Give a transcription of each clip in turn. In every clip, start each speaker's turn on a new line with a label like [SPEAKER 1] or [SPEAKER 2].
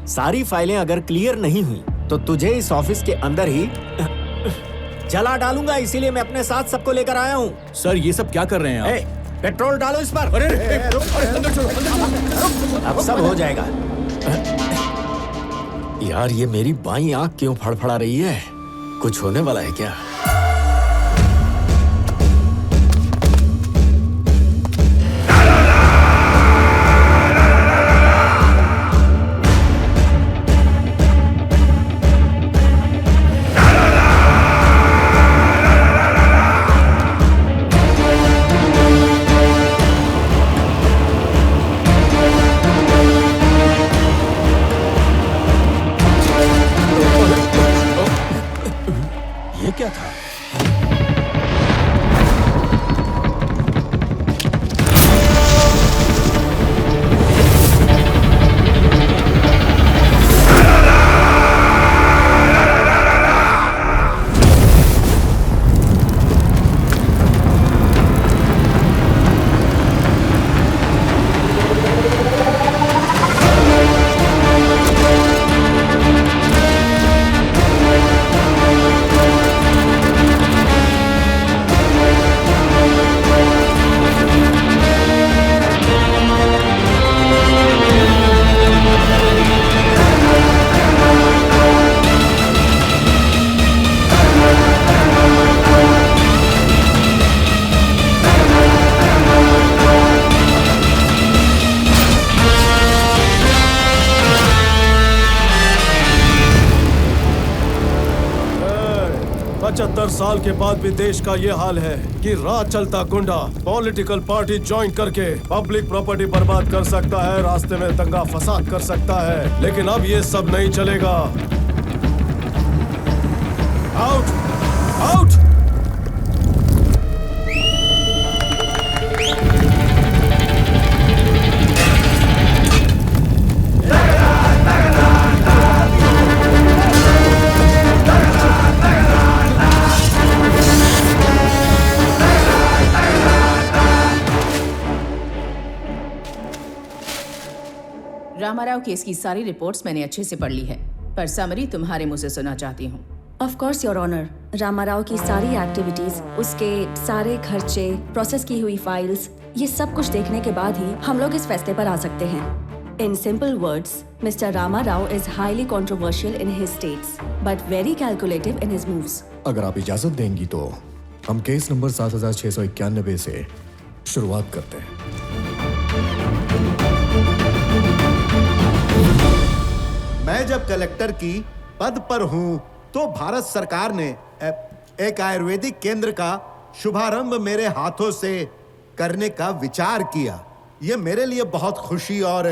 [SPEAKER 1] सारी फाइलें अगर क्लियर नहीं हुई तो तुझे इस ऑफिस के अंदर ही जला डालूंगा। इसीलिए मैं अपने साथ सबको लेकर आया हूँ।
[SPEAKER 2] सर ये सब क्या कर रहे हैं आप?
[SPEAKER 1] पेट्रोल डालो इस पर। अब सब हो जाएगा। यार ये मेरी बाईं आंख क्यों फड़फड़ा रही है? कुछ होने वाला है क्या? ये क्या था?
[SPEAKER 3] साल के बाद भी देश का ये हाल है कि राह चलता गुंडा पॉलिटिकल पार्टी ज्वाइन करके पब्लिक प्रॉपर्टी बर्बाद कर सकता है, रास्ते में दंगा फसाद कर सकता है। लेकिन अब ये सब नहीं चलेगा। Out out.
[SPEAKER 4] रामाराव केस की सारी रिपोर्ट्स मैंने अच्छे से पढ़ ली है, पर समरी तुम्हारे मुंह से सुनना चाहती हूँ।
[SPEAKER 5] Of course your honour, Ramarao की सारी एक्टिविटीज, उसके सारे खर्चे, प्रोसेस की हुई फाइल्स, ये सब कुछ देखने के बाद ही हम लोग इस फैसले पर आ सकते हैं। In simple words, mister Ramarao is highly controversial in his states, but very calculative in his moves.
[SPEAKER 6] अगर आप इजाजत देंगी तो हम केस नंबर 7691 से शुरुआत करते हैं।
[SPEAKER 7] मैं जब कलेक्टर की पद पर हूं तो भारत सरकार ने एक आयुर्वेदिक केंद्र का शुभारंभ मेरे हाथों से करने का विचार किया। ये मेरे लिए बहुत खुशी और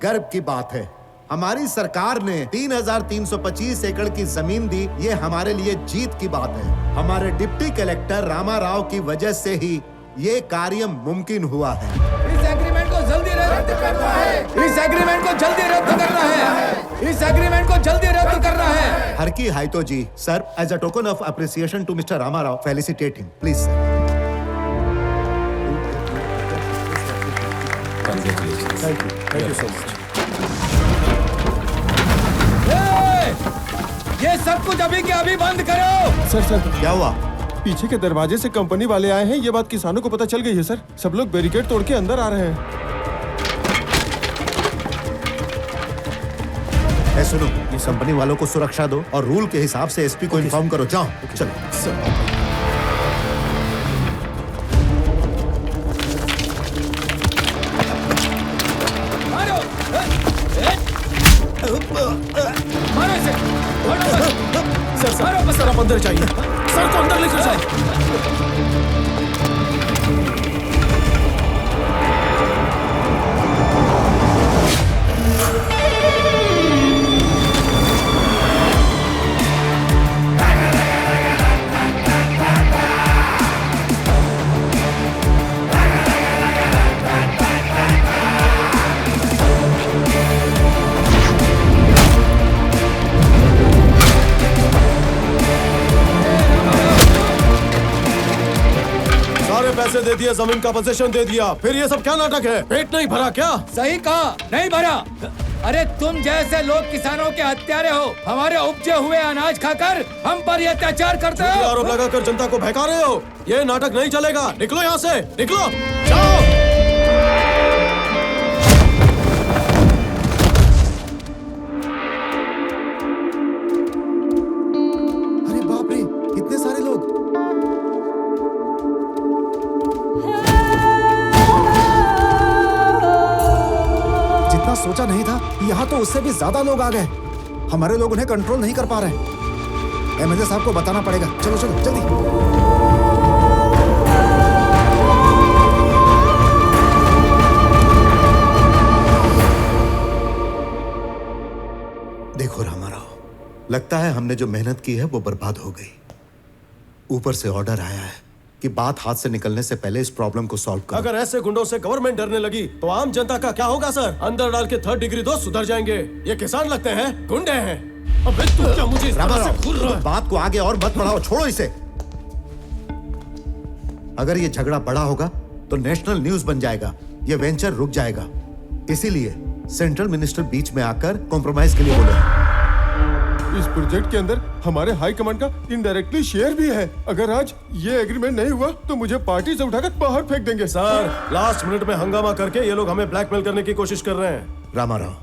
[SPEAKER 7] गर्व की बात है। हमारी सरकार ने 3325 एकड़ की जमीन दी, ये हमारे लिए जीत की बात है। हमारे डिप्टी कलेक्टर रामाराव की वजह से ही ये कार्य मुमकिन हुआ है।
[SPEAKER 8] इस एग्रीमेंट को जल्दी रद्द करना है। इस एग्रीमेंट को जल्दी रद्द करना है। इस एग्रीमेंट को जल्दी रद्द करना है।
[SPEAKER 7] हर की हाइतो जी, sir, as a token of appreciation to mister Ramarao, felicitate him, please sir.
[SPEAKER 3] Thank you so much.
[SPEAKER 8] ये सब कुछ अभी के अभी बंद करो।
[SPEAKER 3] सर
[SPEAKER 7] क्या हुआ?
[SPEAKER 3] पीछे के दरवाजे से कंपनी वाले आए हैं, ये बात किसानों को पता चल गई है सर। सब लोग बैरिकेड तोड़ के अंदर आ रहे हैं।
[SPEAKER 7] सुनो, इस कंपनी वालों को सुरक्षा दो और रूल के हिसाब से एसपी को इन्फॉर्म करो। जाओ, चलो सर।
[SPEAKER 3] सर आप अंदर जाइए। सर को अंदर लेकर जाइए। पैसे दे दिए, जमीन का पोजीशन दे दिया, फिर ये सब क्या नाटक है? पेट नहीं भरा क्या?
[SPEAKER 8] सही कहा, नहीं भरा। अरे तुम जैसे लोग किसानों के हत्यारे हो। हमारे उपजे हुए अनाज खाकर हम पर ये अत्याचार करते
[SPEAKER 3] झूठे
[SPEAKER 8] हो।
[SPEAKER 3] आरोप लगाकर जनता को बहका रहे हो। ये नाटक नहीं चलेगा। निकलो यहाँ से, निकलो, जाओ।
[SPEAKER 7] अरे बाप रे, इतने सारे लोग।
[SPEAKER 2] जितना सोचा नहीं था, यहाँ तो उससे भी ज्यादा लोग आ गए। हमारे लोग उन्हें कंट्रोल नहीं कर पा रहे। एमएलए साहब को बताना पड़ेगा। चलो चलो जल्दी।
[SPEAKER 7] देखो रामाराव, लगता है हमने जो मेहनत की है वो बर्बाद हो गई। ऊपर से ऑर्डर आया है कि बात हाथ से निकलने से पहले इस प्रॉब्लम को सॉल्व करो।
[SPEAKER 3] अगर ऐसे गुंडों से गवर्नमेंट डरने लगी तो आम जनता का क्या होगा सर? अंदर डाल के 3rd डिग्री दो, सुधर जाएंगे। ये किसान लगते हैं, गुंडे हैं। अबे तू क्या मुझे इस तरह से
[SPEAKER 7] रामाराव,
[SPEAKER 3] घूर रहा है?
[SPEAKER 7] बात को आगे और मत बढ़ाओ, छोड़ो इसे। अगर ये झगड़ा बड़ा होगा तो नेशनल न्यूज बन जाएगा, ये वेंचर रुक जाएगा। इसीलिए सेंट्रल मिनिस्टर बीच में आकर कॉम्प्रोमाइज के लिए बोले।
[SPEAKER 9] इस प्रोजेक्ट के अंदर हमारे हाई कमांड का इनडायरेक्टली शेयर भी है। अगर आज ये एग्रीमेंट नहीं हुआ तो मुझे पार्टी से उठाकर बाहर फेंक देंगे।
[SPEAKER 3] सर, लास्ट मिनट में हंगामा करके ये लोग हमें ब्लैकमेल करने की कोशिश कर रहे हैं।
[SPEAKER 7] रामाराव,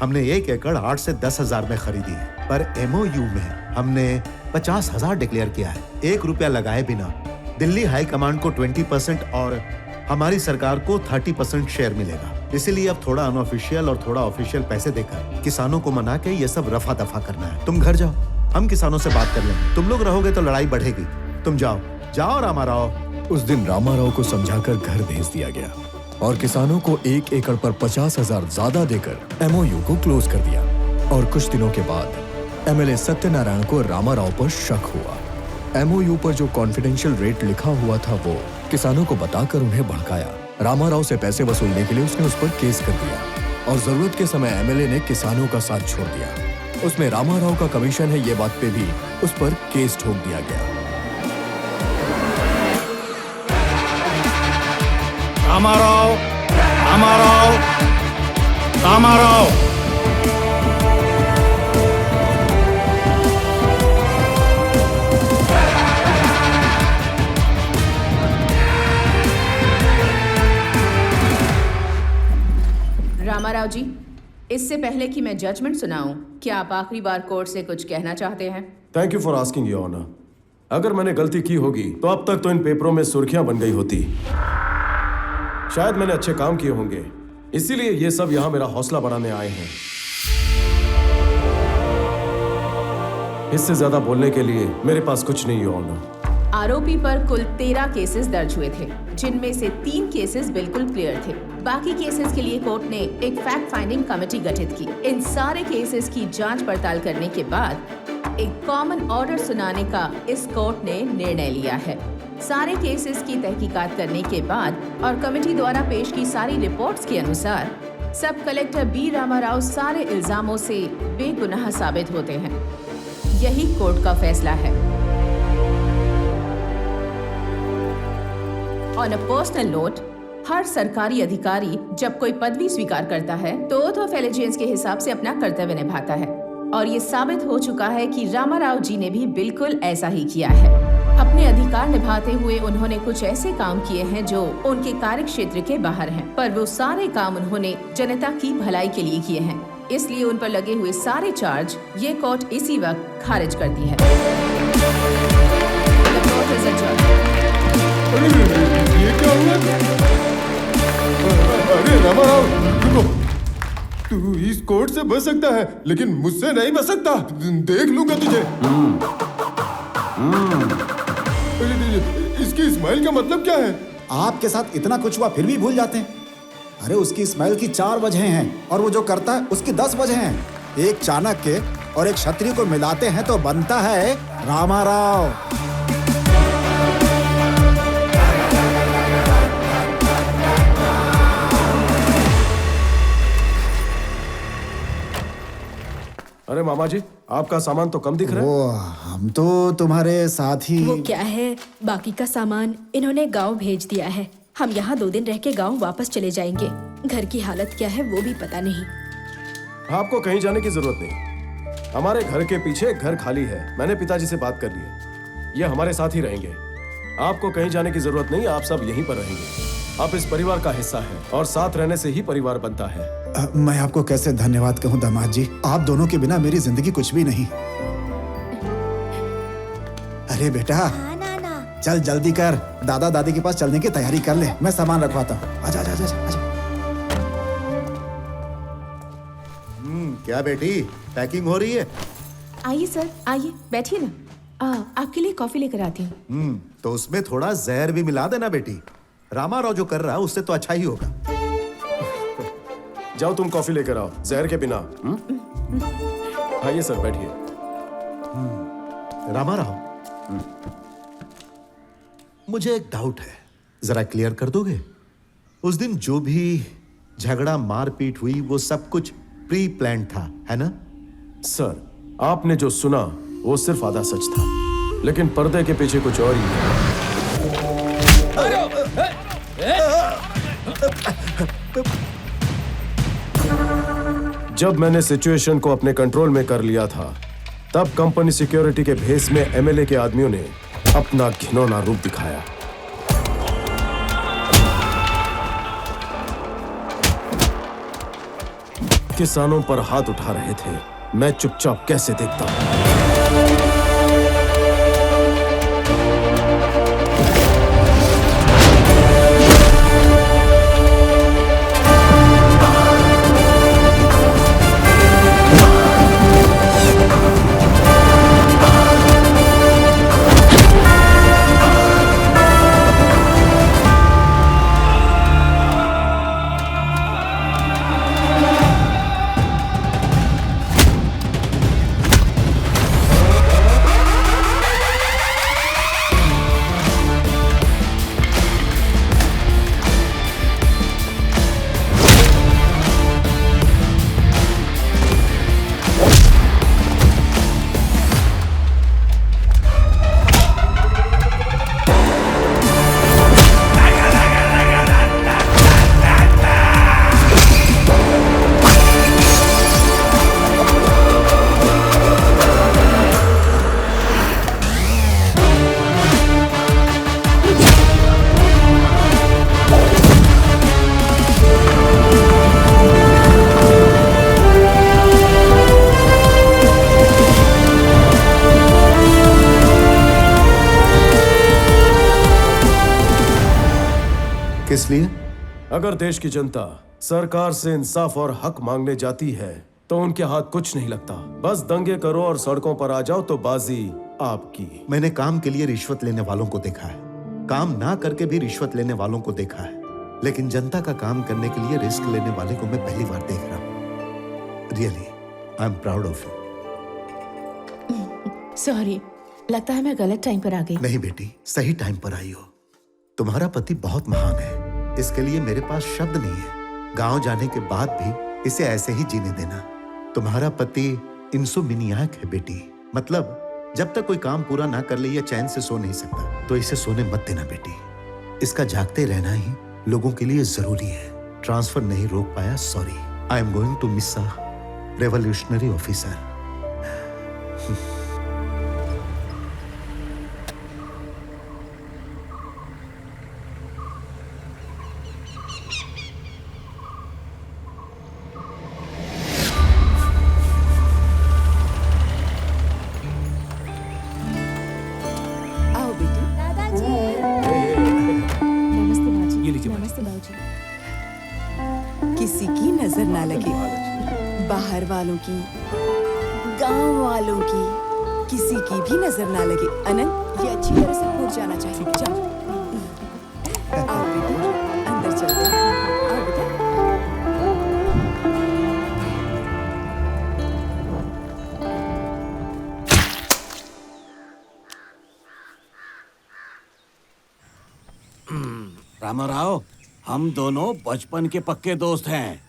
[SPEAKER 7] हमने 1 एकड़ 8 से 10,000 में खरीदी है, पर एमओयू में हमने 50,000 डिक्लेयर किया है। 1 रुपया लगाए बिना दिल्ली हाई कमांड को 20% और हमारी सरकार को 30% शेयर मिलेगा। इसीलिए अब थोड़ा अनऑफिशियल और थोड़ा ऑफिशियल पैसे देकर किसानों को मना के ये सब रफा दफा करना है। तुम घर जाओ, हम किसानों से बात कर लेंगे। तुम लोग रहोगे तो लड़ाई बढ़ेगी। तुम जाओ जाओ रामाराव।
[SPEAKER 6] उस दिन रामाराव को समझाकर घर भेज दिया गया और किसानों को 1 एकड़ पर 50,000 ज्यादा देकर एमओयू को क्लोज कर दिया। और कुछ दिनों के बाद एमएलए सत्यनारायण को रामाराव पर शक हुआ। एमओयू पर जो कॉन्फिडेंशियल रेट लिखा हुआ था वो किसानों को बताकर उन्हें भड़काया। रामाराव से पैसे वसूलने के लिए उसने उस पर केस कर दिया और जरूरत के समय एमएलए ने किसानों का साथ छोड़ दिया। उसमें रामाराव का कमीशन है, ये बात पे भी उस पर केस ठोक दिया गया।
[SPEAKER 9] रामाराव, रामाराव, रामाराव।
[SPEAKER 4] रामाराव जी, इससे पहले कि मैं जजमेंट सुनाऊं, क्या आप आखिरी बार कोर्ट से कुछ कहना चाहते हैं?
[SPEAKER 3] Thank you for asking your honour. अगर मैंने गलती की होगी तो अब तक तो इन पेपरों में सुर्खियां बन गई होती। शायद मैंने अच्छे काम किए होंगे, इसीलिए ये सब यहाँ मेरा हौसला बढ़ाने आए हैं। इससे ज्यादा बोलने के लिए मेरे पास कुछ नहीं, योर ऑनर।
[SPEAKER 4] आरोपी पर कुल 13 केसेस दर्ज हुए थे, जिनमें से 3 केसेस बिल्कुल क्लियर थे। बाकी केसेस के लिए कोर्ट ने एक फैक्ट फाइंडिंग कमेटी गठित की। इन सारे केसेस की जांच पड़ताल करने के बाद एक कॉमन ऑर्डर सुनाने का इस कोर्ट ने निर्णय लिया है। सारे केसेस की तहकीकात करने के बाद और कमेटी द्वारा पेश की सारी रिपोर्ट्स के अनुसार सब कलेक्टर बी रामाराव सारे इल्जामों से बेगुनाह साबित होते हैं। यही कोर्ट का फैसला है। ऑन अ पर्सनल नोट, हर सरकारी अधिकारी जब कोई पदवी स्वीकार करता है तो ओथ ऑफ एलिजियंस के हिसाब से अपना कर्तव्य निभाता है, और ये साबित हो चुका है कि रामाराव जी ने भी बिल्कुल ऐसा ही किया है। अपने अधिकार निभाते हुए उन्होंने कुछ ऐसे काम किए हैं जो उनके कार्य क्षेत्र के बाहर हैं, पर वो सारे काम उन्होंने जनता की भलाई के लिए किए हैं। इसलिए उन पर लगे हुए सारे चार्ज ये कोर्ट इसी वक्त खारिज करती है। The court is adjourned.
[SPEAKER 9] ये क्या हुआ? अरे रामाराव, रुको। तू इस कोर्ट से बच सकता है, लेकिन मुझसे नहीं बच सकता। देख लूंगा तुझे। इसकी स्माइल का मतलब क्या है?
[SPEAKER 2] आपके साथ इतना कुछ हुआ फिर भी भूल जाते हैं। अरे उसकी स्माइल की 4 वजहें हैं और वो जो करता है उसकी 10 वजहें हैं। एक चाणक्य और एक क्षत्रिय को मिलाते हैं तो बनता है रामाराव।
[SPEAKER 3] अरे मामा जी, आपका सामान तो कम दिख रहा है।
[SPEAKER 2] वो हम तो तुम्हारे साथ ही।
[SPEAKER 10] वो क्या है, बाकी का सामान इन्होंने गांव भेज दिया है। हम यहाँ 2 दिन रह के गांव वापस चले जाएंगे। घर की हालत क्या है वो भी पता नहीं।
[SPEAKER 3] आपको कहीं जाने की जरूरत नहीं। हमारे घर के पीछे एक घर खाली है, मैंने पिताजी से बात कर ली है। ये हमारे साथ ही रहेंगे। आपको कहीं जाने की जरूरत नहीं, आप सब यहीं पर रहेंगे। आप इस परिवार का हिस्सा हैं और साथ रहने से ही परिवार बनता है।
[SPEAKER 2] मैं आपको कैसे धन्यवाद कहूँ दामाद जी, आप दोनों के बिना मेरी जिंदगी कुछ भी नहीं। अरे बेटा चल जल्दी कर, दादा दादी के पास चलने की तैयारी कर ले, मैं सामान रखवाता हूँ। आजा आजा आजा आजा।
[SPEAKER 7] क्या बेटी, पैकिंग हो रही है?
[SPEAKER 4] आइए सर, आइए बैठिए ना। आपके लिए कॉफी लेकर आती हूँ।
[SPEAKER 7] तो उसमें थोड़ा जहर भी मिला देना बेटी। रामाराव जो कर रहा है उससे तो अच्छा ही होगा।
[SPEAKER 3] जाओ तुम कॉफी लेकर आओ, जहर के बिना। आइए सर, बैठिए।
[SPEAKER 7] रामाराव, मुझे एक डाउट है, जरा क्लियर कर दोगे? उस दिन जो भी झगड़ा मारपीट हुई वो सब कुछ प्री प्लान था, है ना?
[SPEAKER 3] सर, आपने जो सुना वो सिर्फ आधा सच था, लेकिन पर्दे के पीछे कुछ और ही है। जब मैंने सिचुएशन को अपने कंट्रोल में कर लिया था, तब कंपनी सिक्योरिटी के भेस में एमएलए के आदमियों ने अपना घिनौना रूप दिखाया। किसानों पर हाथ उठा रहे थे, मैं चुपचाप कैसे देखता हूं।
[SPEAKER 7] किस लिए?
[SPEAKER 3] अगर देश की जनता सरकार से इंसाफ और हक मांगने जाती है तो उनके हाथ कुछ नहीं लगता। बस दंगे करो और सड़कों पर आ जाओ तो बाजी आपकी।
[SPEAKER 7] मैंने काम के लिए रिश्वत लेने वालों को देखा है, काम ना करके भी रिश्वत लेने वालों को देखा है, लेकिन जनता का काम करने के लिए रिस्क लेने वाले को मैं पहली बार देख रहा हूँ। Really I am proud of you.
[SPEAKER 4] Sorry, लगता है मैं गलत टाइम पर आ गई।
[SPEAKER 7] नहीं बेटी, सही टाइम पर आई हो। तुम्हारा पति बहुत महान है, इसके लिए मेरे पास शब्द नहीं है। गांव जाने के बाद भी इसे ऐसे ही जीने देना। तुम्हारा पति इंसोमिनियाक है बेटी, मतलब जब तक कोई काम पूरा ना कर ले या चैन से सो नहीं सकता, तो इसे सोने मत देना बेटी। इसका जागते रहना ही लोगों के लिए जरूरी है। ट्रांसफर नहीं रोक पाया, sorry. I am going to miss a revolutionary officer.
[SPEAKER 11] किसी की नजर ना लगे, बाहर वालों की, गांव वालों की, किसी की भी नजर ना लगे। अनंत, ये अच्छी तरह से फूट जाना चाहिए। चलो आओ बेटी, अंदर चलते हैं। आओ बेटा।
[SPEAKER 12] रामाराव, हम दोनों बचपन के पक्के दोस्त हैं।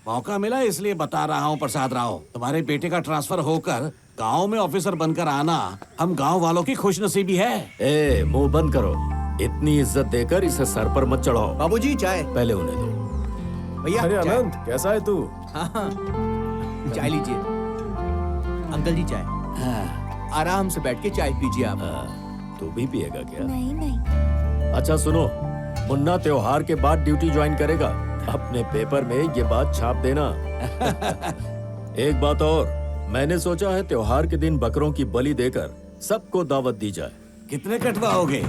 [SPEAKER 12] मौका मिला इसलिए बता रहा हूँ प्रसाद राव, तुम्हारे बेटे का ट्रांसफर होकर गांव में ऑफिसर बनकर आना हम गांव वालों की खुशनसीबी है।
[SPEAKER 13] ए, मुंह बंद करो। इतनी इज्जत देकर इसे सर पर मत चढ़ाओ।
[SPEAKER 1] बाबूजी चाय।
[SPEAKER 13] पहले उन्हें दो।
[SPEAKER 1] भैया
[SPEAKER 3] अरे अनंत, कैसा है तू?
[SPEAKER 8] चाय लीजिए। अंकल जी चाय। आराम से बैठ के चाय पीजिए आप।
[SPEAKER 13] तू भी पिएगा क्या?
[SPEAKER 5] नहीं।
[SPEAKER 13] अच्छा सुनो, मुन्ना त्योहार के बाद ड्यूटी ज्वाइन करेगा। अपने पेपर में ये बात छाप देना। एक बात और, मैंने सोचा है त्योहार के दिन बकरों की बलि देकर सबको दावत दी जाए।
[SPEAKER 12] कितने कटवाओगे?